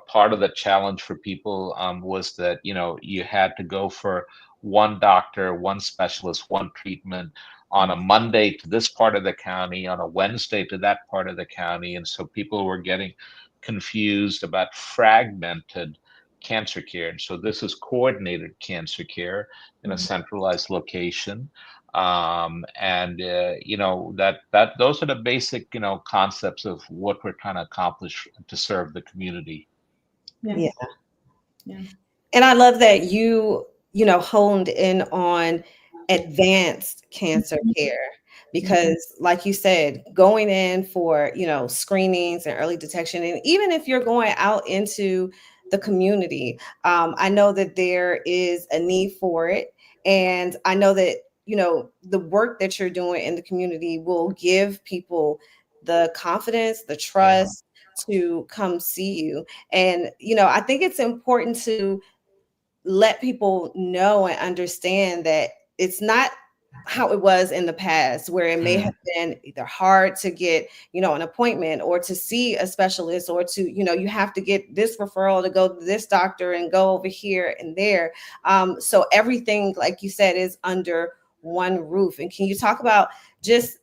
Part of the challenge for people was that, you had to go for one doctor, one specialist, one treatment on a Monday to this part of the county, on a Wednesday to that part of the county. And so people were getting confused about fragmented cancer care. And so this is coordinated cancer care in a centralized location. That those are the basic, concepts of what we're trying to accomplish to serve the community. Yeah. And I love that you honed in on advanced cancer care, because like you said, going in for, screenings and early detection, and even if you're going out into the community, I know that there is a need for it. And I know that, the work that you're doing in the community will give people the confidence, the trust to come see you. And, I think it's important to let people know and understand that it's not how it was in the past, where it may have been either hard to get, an appointment or to see a specialist, or to, you have to get this referral to go to this doctor and go over here and there. So everything, like you said, is under one roof. And can you talk about just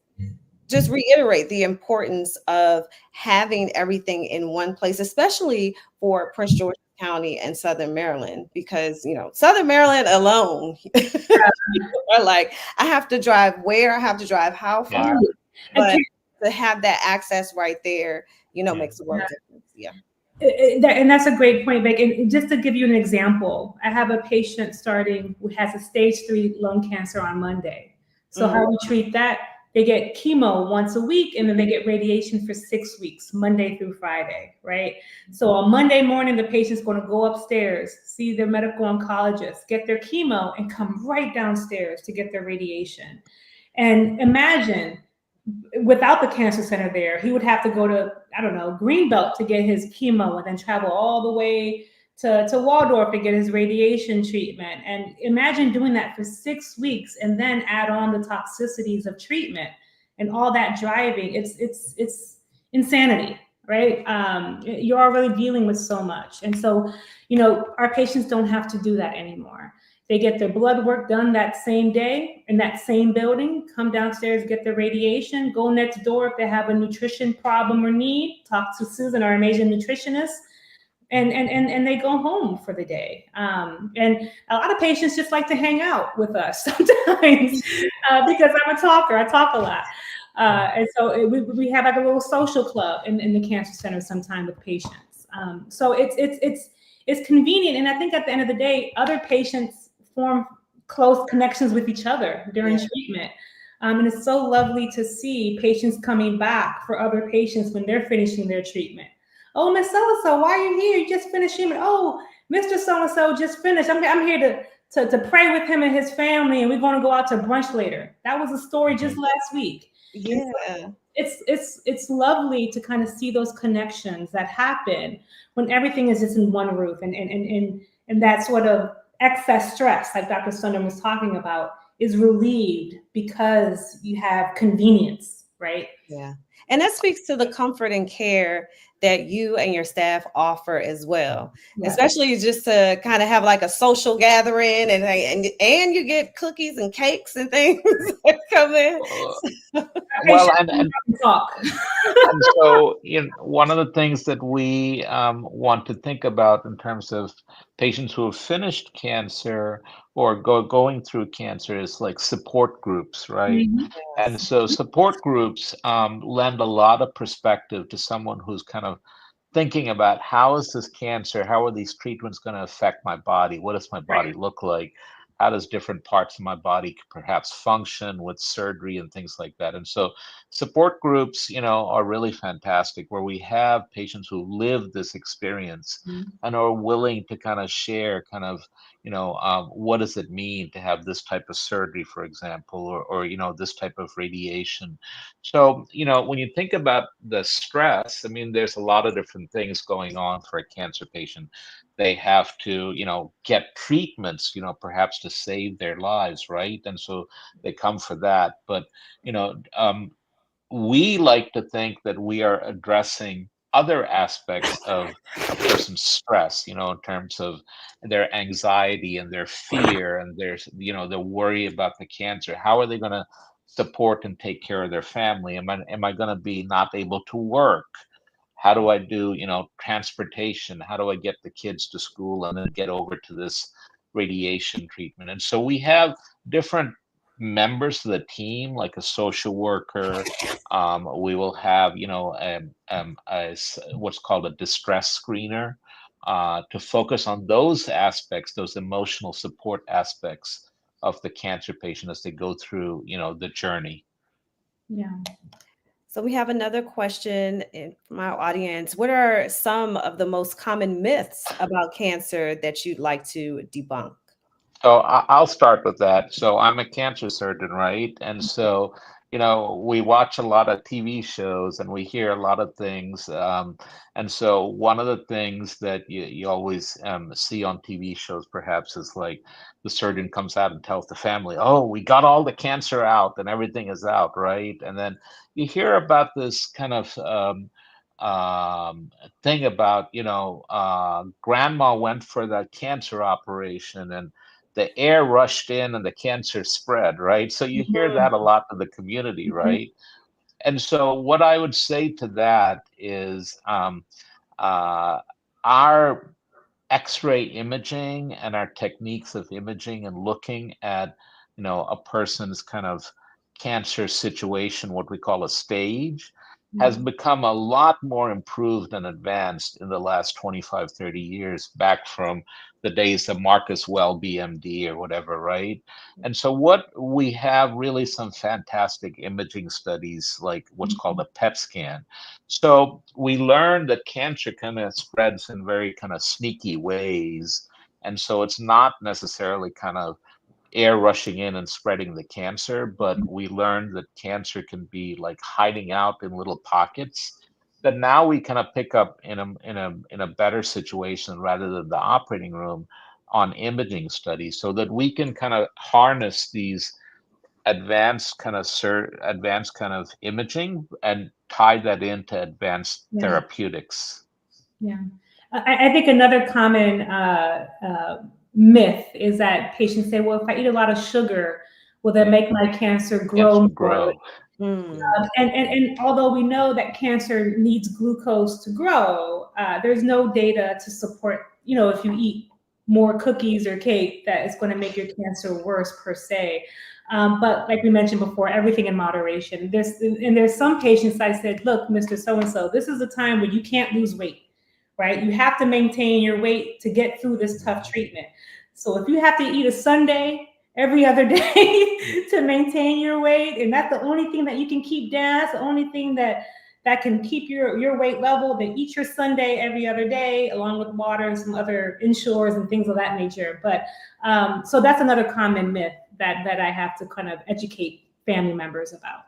reiterate the importance of having everything in one place, especially for Prince George's County and Southern Maryland, because, Southern Maryland alone, are like, I have to drive where, I have to drive how far, but to have that access right there, makes a world difference. Yeah. And that's a great point, Vic. And just to give you an example, I have a patient starting who has a stage 3 lung cancer on Monday. So how we treat that? They get chemo once a week, and then they get radiation for 6 weeks, Monday through Friday, right? So on Monday morning, the patient's going to go upstairs, see their medical oncologist, get their chemo, and come right downstairs to get their radiation. And imagine, without the cancer center there, he would have to go to, Greenbelt to get his chemo, and then travel all the way to Waldorf to get his radiation treatment. And imagine doing that for 6 weeks and then add on the toxicities of treatment and all that driving. It's insanity, right? You're already dealing with so much. And so, our patients don't have to do that anymore. They get their blood work done that same day in that same building, come downstairs, get their radiation, go next door if they have a nutrition problem or need, talk to Susan, our amazing nutritionist, and they go home for the day. And a lot of patients just like to hang out with us sometimes because I'm a talker. I talk a lot. And so we have like a little social club in the cancer center sometime with patients. So it's convenient. And I think at the end of the day, other patients form close connections with each other during treatment. And it's so lovely to see patients coming back for other patients when they're finishing their treatment. Oh, Miss So-and-so, why are you here? You just finished treatment. Oh, Mr. So-and-so just finished. I'm here to pray with him and his family, and we're going to go out to brunch later. That was a story just last week. Yeah. It's lovely to kind of see those connections that happen when everything is just in one roof, and that sort of excess stress, like Dr. Sundaram was talking about, is relieved because you have convenience, right? Yeah. And that speaks to the comfort and care that you and your staff offer as well, Yeah. especially just to kind of have like a social gathering and you get cookies and cakes and things that come in. Well, and talk. and so, one of the things that we want to think about in terms of patients who have finished cancer or going through cancer is like support groups, right? Mhm. And so support groups lend a lot of perspective to someone who's kind of thinking about how is this cancer, how are these treatments going to affect my body? What does my body look like? How does different parts of my body perhaps function with surgery and things like that? And so support groups, are really fantastic where we have patients who live this experience and are willing to kind of share what does it mean to have this type of surgery, for example, or this type of radiation. So, when you think about the stress, I mean, there's a lot of different things going on for a cancer patient. They have to, get treatments, perhaps to save their lives, right? And so they come for that. But, we like to think that we are addressing other aspects of a person's stress, in terms of their anxiety and their fear and their worry about the cancer. How are they going to support and take care of their family? Am I going to be not able to work? How do I do, transportation? How do I get the kids to school and then get over to this radiation treatment? And so we have different members of the team, like a social worker. We will have, what's called a distress screener to focus on those aspects, those emotional support aspects of the cancer patient as they go through, the journey. Yeah. So we have another question from our audience. What are some of the most common myths about cancer that you'd like to debunk? So I'll start with that. So I'm a cancer surgeon, right? And so, we watch a lot of TV shows and we hear a lot of things. And so one of the things that you always see on TV shows perhaps is like the surgeon comes out and tells the family, oh, we got all the cancer out and everything is out, right? And then you hear about this kind of thing about, grandma went for that cancer operation and the air rushed in and the cancer spread, right? So you hear that a lot in the community, right? And so what I would say to that is our X-ray imaging and our techniques of imaging and looking at, a person's kind of cancer situation, what we call a stage, has become a lot more improved and advanced in the last 25, 30 years, back from the days of Marcus Welby, MD, or whatever, right? And so what we have really some fantastic imaging studies, like what's called a PET scan. So we learned that cancer kind of spreads in very kind of sneaky ways. And so it's not necessarily kind of air rushing in and spreading the cancer, but we learned that cancer can be like hiding out in little pockets that now we kind of pick up in a better situation rather than the operating room on imaging studies, so that we can kind of harness these advanced kind of imaging and tie that into advanced therapeutics. Yeah, I think another common myth is that patients say, well, if I eat a lot of sugar, will that make my cancer grow more? And although we know that cancer needs glucose to grow, there's no data to support, if you eat more cookies or cake, that it's going to make your cancer worse per se. But like we mentioned before, everything in moderation. There's some patients I said, look, Mr. So-and-so, this is a time where you can't lose weight, right? You have to maintain your weight to get through this tough treatment. So if you have to eat a sundae every other day to maintain your weight, and that's the only thing that you can keep down, that's the only thing that can keep your weight level, then eat your sundae every other day, along with water and some other Ensures and things of that nature. But so that's another common myth that I have to kind of educate family members about.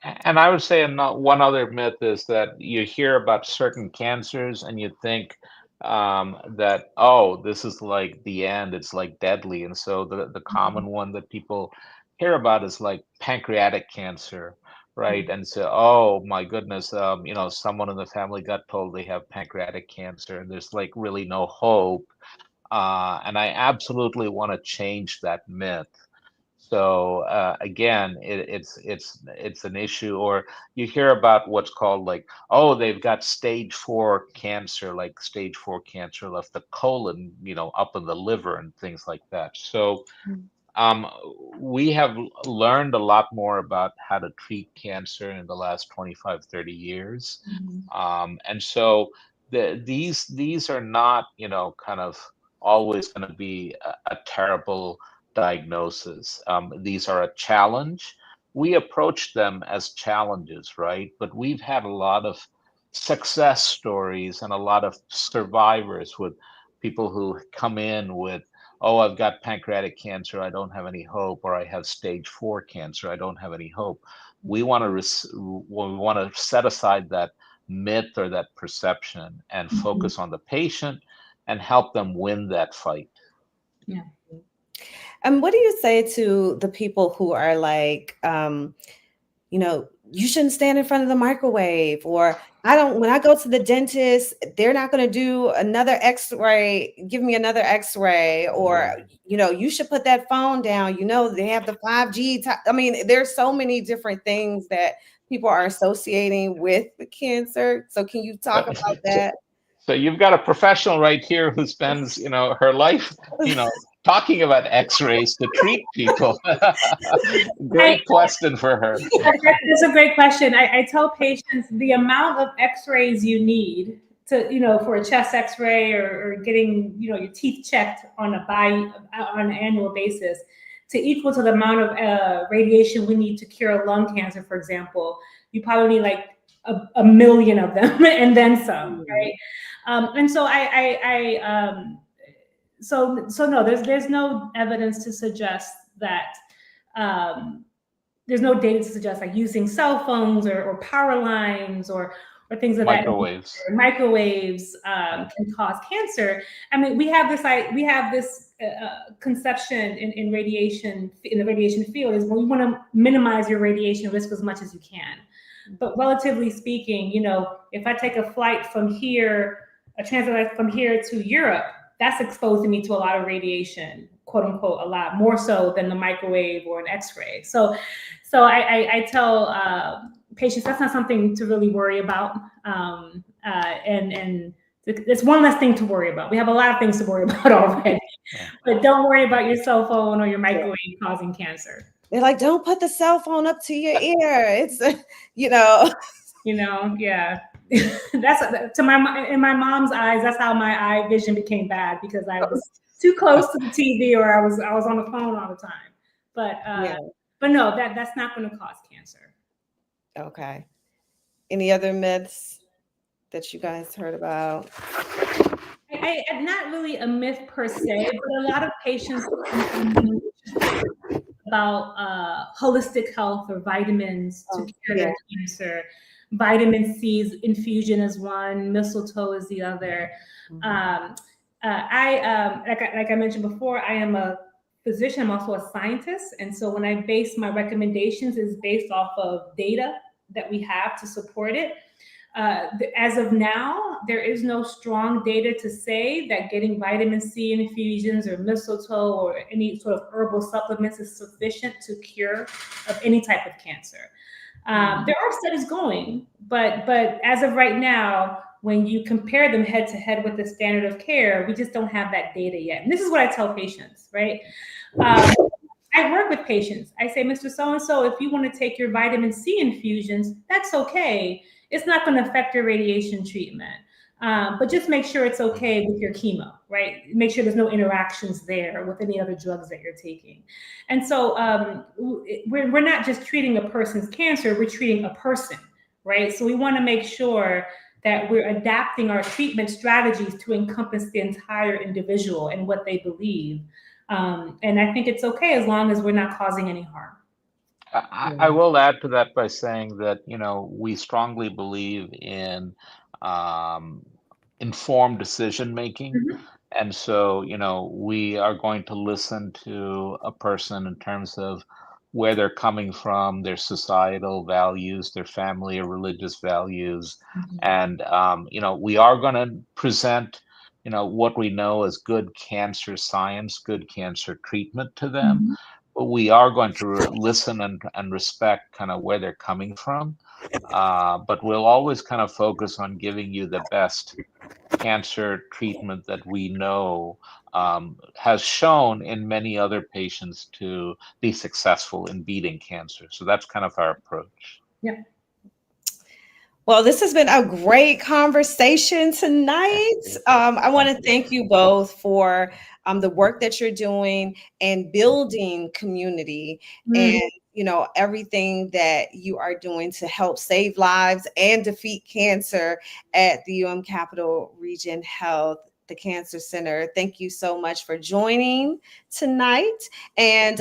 And I would say one other myth is that you hear about certain cancers and you think that, oh, this is like the end, it's like deadly. And so the common one that people hear about is like pancreatic cancer, right? And so, oh my goodness, someone in the family got told they have pancreatic cancer and there's like really no hope. And I absolutely want to change that myth. So again, it's an issue. Or you hear about what's called like, oh, they've got stage 4 cancer, like stage 4 cancer left the colon, up in the liver and things like that. So um, we have learned a lot more about how to treat cancer in the last 25, 30 years. And so these are not, kind of always going to be a terrible diagnosis. These are a challenge. We approach them as challenges, right? But we've had a lot of success stories and a lot of survivors with people who come in with, oh, I've got pancreatic cancer, I don't have any hope, or I have stage 4 cancer, I don't have any hope. We want to set aside that myth or that perception and focus on the patient and help them win that fight. Yeah. And what do you say to the people who are like, you shouldn't stand in front of the microwave, or when I go to the dentist, they're not going to do another x-ray, give me another x-ray, or, you should put that phone down, they have the 5G. I mean, there's so many different things that people are associating with the cancer. So can you talk about that? So you've got a professional right here who spends, her life, talking about x-rays to treat people. Great question for her. That's a great question. I tell patients the amount of x-rays you need to, for a chest x-ray or getting, your teeth checked on an annual basis to equal to the amount of radiation we need to cure lung cancer, for example. You probably need like a million of them and then some, right? And so so no, there's no evidence to suggest that there's no data to suggest like using cell phones or power lines or things of microwaves. that microwaves can cause cancer. I mean, we have this conception in radiation, in the radiation field, is when we want to minimize your radiation risk as much as you can. But relatively speaking, if I take a flight from here, a transit from here to Europe, that's exposing me to a lot of radiation, quote unquote, a lot more so than the microwave or an X-ray. So I tell patients that's not something to really worry about, and it's one less thing to worry about. We have a lot of things to worry about already, but don't worry about your cell phone or your microwave causing cancer. They're like, don't put the cell phone up to your ear. It's, yeah. That's in my mom's eyes. That's how my eye vision became bad, because I was too close to the TV, or I was on the phone all the time. But no, that's not going to cause cancer. Okay. Any other myths that you guys heard about? I'm not really a myth per se, but a lot of patients about holistic health or vitamins to cure their cancer. Vitamin C's infusion is one, mistletoe is the other. Like I mentioned before, I am a physician, I'm also a scientist. And so when I base my recommendations is based off of data that we have to support it. As of now, there is no strong data to say that getting vitamin C infusions or mistletoe or any sort of herbal supplements is sufficient to cure of any type of cancer. There are studies going, but as of right now, when you compare them head to head with the standard of care, we just don't have that data yet. And this is what I tell patients, right? I work with patients. I say, Mr. So-and-so, if you want to take your vitamin C infusions, that's okay. It's not going to affect your radiation treatment. But just make sure it's okay with your chemo, right? Make sure there's no interactions there with any other drugs that you're taking. And so we're not just treating a person's cancer, we're treating a person, right? So we want to make sure that we're adapting our treatment strategies to encompass the entire individual and what they believe. And I think it's okay as long as we're not causing any harm. I will add to that by saying that, we strongly believe in um, informed decision making. Mhm. And so, we are going to listen to a person in terms of where they're coming from, their societal values, their family or religious values. And, we are going to present, what we know as good cancer science, good cancer treatment to them. Mhm. But we are going to listen and respect kind of where they're coming from. But we'll always kind of focus on giving you the best cancer treatment that we know has shown in many other patients to be successful in beating cancer. So that's kind of our approach. Yeah. Well, this has been a great conversation tonight. I want to thank you both for the work that you're doing and building community and everything that you are doing to help save lives and defeat cancer at the Capital Region Health, the Cancer Center. Thank you so much for joining tonight. And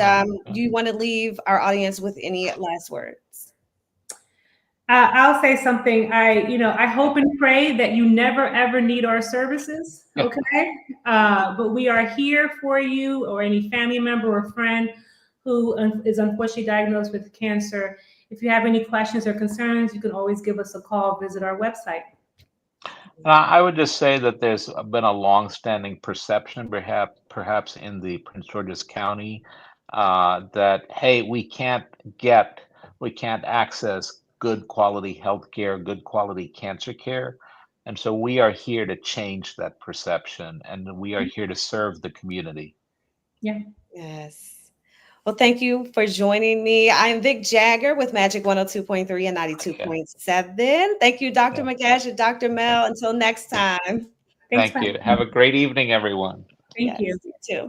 do you want to leave our audience with any last words? I'll say something. I hope and pray that you never ever need our services. Okay, but we are here for you or any family member or friend who is unfortunately diagnosed with cancer. If you have any questions or concerns, you can always give us a call. Visit our website. I would just say that there's been a longstanding perception, perhaps in the Prince George's County, that hey, we can't access good quality health care, good quality cancer care. And so we are here to change that perception, and we are here to serve the community. Yeah. Yes. Well, thank you for joining me. I'm Vic Jagger with Magic 102.3 and 92.7. Thank you, Dr. Magesh and Dr. Mel. Until next time. Thank you. Have a great evening, everyone. Thank you. You too.